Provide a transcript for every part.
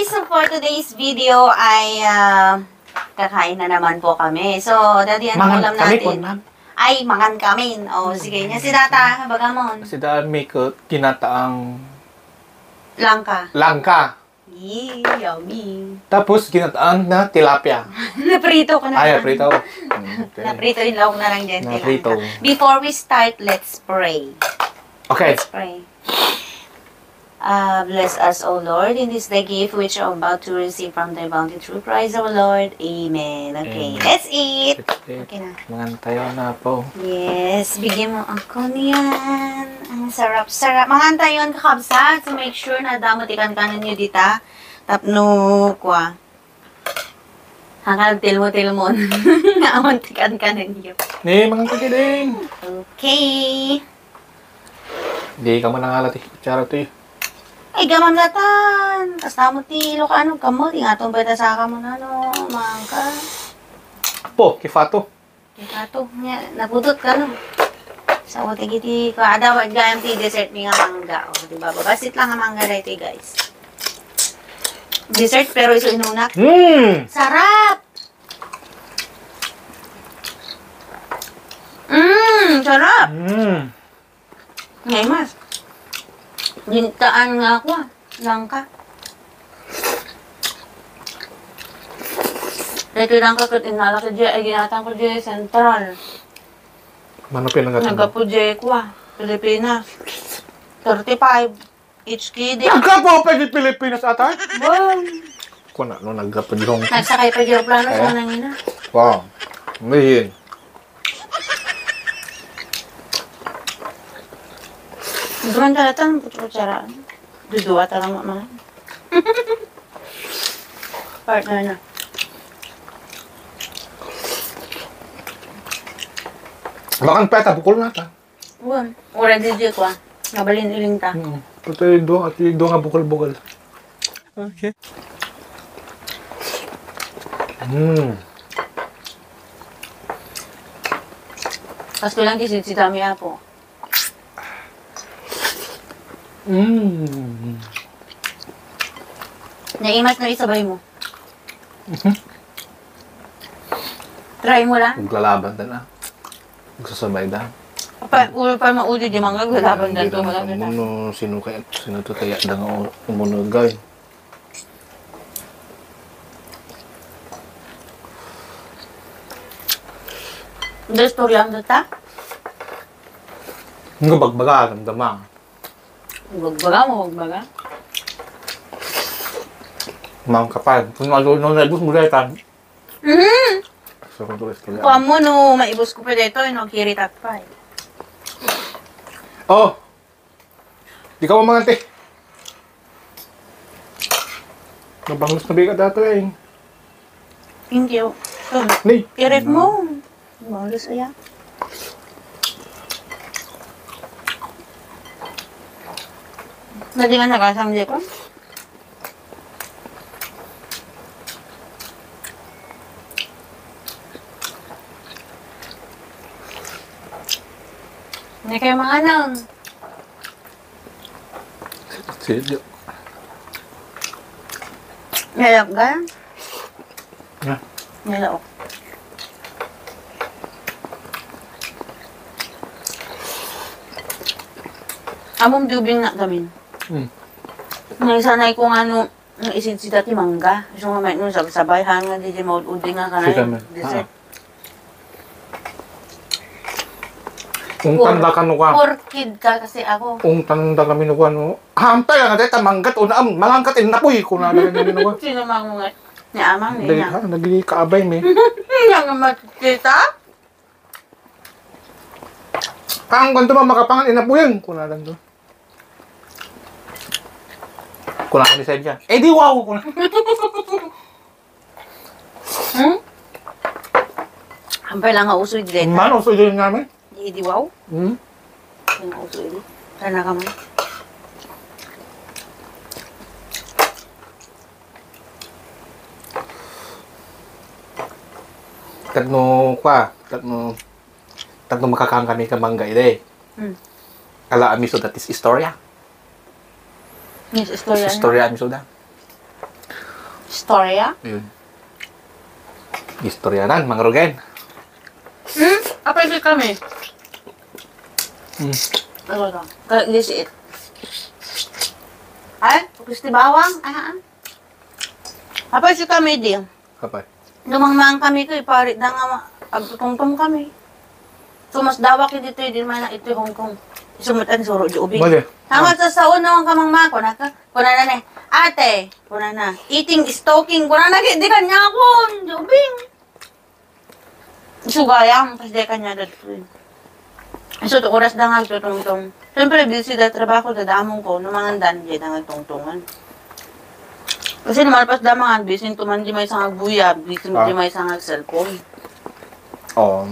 guys, so for today's video ay kakain na naman po kami. So, dati ano ulam natin? Ay, mangan kami. O, sige. Nga si Data, bagamon. Si Data may ginataang langka. Yummy. Tapos ginataang na tilapia. Naprito ko na. Ay, naprito. Okay. Naprito yung lawag na lang dyan. Naprito. Before we start, let's pray. Okay. Let's pray. Bless us, O Lord, in this thy gift which are about to receive from thy bounty through Christ our Lord. Amen. Okay, Amen. let's eat. Okay na. Mangan tayo na po. Yes, bigyan mo ako niyan. Ang sarap-sarap. Mangan tayo ang kakabsat. So make sure na damatikan ka ninyo dita. Tapno kwa. Hanggang tilmo-tilmon. Naamantikan ka ninyo. Ni, mangan ka din. Okay. Hindi ka man nangalat eh. Kutsara to eh. Ay, gaman latan. Kasama tilo ka ano, kamot. Ingatong beta sa ka mo na, no. Mangka. Po, kifato. Ikato. Naputot ka, no. Sa ko tigiti ko. Ada, wag gayam ti dessert mi nga mangga. O, diba? Babasit lang nga mangga dito, guys. Dessert, pero iso inunak. Sarap! Sarap! Ngayon, mas. Gintaan nga ako, langka. Dito langka ko, inala ko dyan, ay ginatan ko dyan, Central. Mano pinangat? Nagapo dyan ko, Pilipinas. 35. HK din. Nagkapo pa di Pilipinas ata? Wow. Kung ano, nagkapo dyan. Nagsakay pa dyan plano sa nangina. Wow. Mahin. Duman talatan, puto-putsaraan. Dudua talang mama. Partner na. Makan peta, bukol na ta. Uwan. Ura DJ ko, nabalin iling ta. Ito yung doon nga bukol-bukol. Okay. Pasko lang kisid si Tami Apo. Naimas na isabay mo. Try mo lang. Maglalaban na na. Magsasabay na. Ulo pa mauli di mga galaban dan to wala na. Umuno sino to kaya dang umuno gawin. Des storyang data. Nga bagbaga ang dama. Wagbaga mo, wagbaga. Mang kapal. Kung ano naibos mo dito. So kung tulis ka Kuha mo no, maibos ko pa dito, kiritat pa eh. Oh! Di ka mamangante. Nabangos na bigat dato eh. Thank you. So, Nay! kirif mo. Bangosaya. Nadi nga nakasang di ko. Hindi kayo mga anong. Sige. Nilok ka? Ha? Nilok. Among dubing na kami. Naisanay ko nga no, naisin si dati mangga. So nga may nung sabay nga di maud-udi nga ka na dessert. Kung tanda ka no ka. Poor kid ka kasi ako. Kung tanda kami no ka no. Hampay nga dito manggat o na malangkat inapoy ko na kami no ka. Sino mga ni amang ni Dali niya. ha, nagli kaabay me. Nga nga makikita? Kang ganito ba makapangan inapoyan ko na lang do. Kuna kami sa dyan. Eh di wow ko na. Hampay lang nga usoy dito. Man, uso dyan namin. Di wow? Nga usoy dito. Sana ka man. Tatno makakaang kami ka mangga ide. Kala amiso that is istorya. Yes, istorya. Istorya amiso da. Storya? Yun. Istoryanan, mga Rugen. Apa itu kami? Ano to? Lisiit. Ay, gusto bawang? Apa itu kami din? Kapay. Lumangmang kami ko, parit na nga, agtutungtong kami. Sumas dawak dito, di man na ito Hong Kong. Sumutan suro di ubing. Mali. Hangat sa saon na kamangma ko na ka. Kuna na ne. Ate, kuna na. Eating, stalking, kuna na di kanya ako. Di ubing. Sugayang, kasi di kanya dito. So, oras na nga tutungtong. Siyempre, busy na trabaho, dadamong ko, numangandan, di na nagtungtungan. Kasi namalpas damangan, busy tuman di may isang agbuya, busy di may isang cellphone. Oo.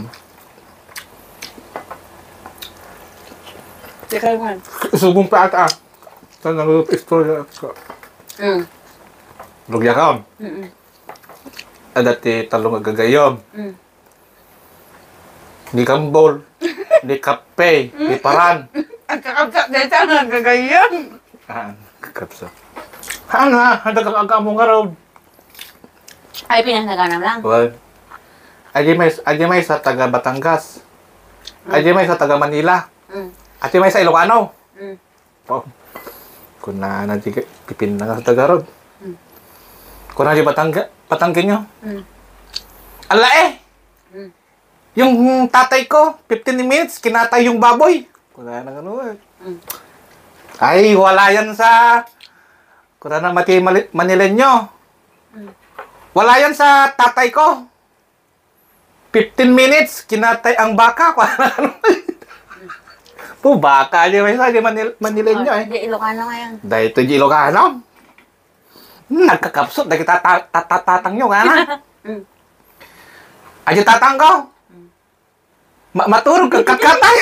Di kayo man. Subong pa ata. Saan nang istorya ko? Lugya ka. Dati talong agagayom. Di kambol. Di kape. Di paran. Ang kakabsak dito ang gagayon. Kakapsa. Ano ha? Handa ka mo nga raw. Ay, pinahnaganam lang. Well, Ajimay sa taga Batangas. Ajimay sa taga Manila. Ajimay sa Ilocano. Oh. Kung na pipin na sa taga Rod. Kung na di Batangkin nyo. Ala eh! Yung tatay ko, 15 minutes, kinatay yung baboy. Kung na gano'n. Ay, wala yan sa... Kung na mati Manilenyo. Wala yan sa tatay ko. 15 minutes, kinatay ang baka. Po, baka. Di may sa Manilenyo eh. Di Ilocano ngayon. Dahil ito di Ilocano. Nagkakapsot. Dahil tatatang nyo, gana. Aja tatang ko. Maturog kang kakatay.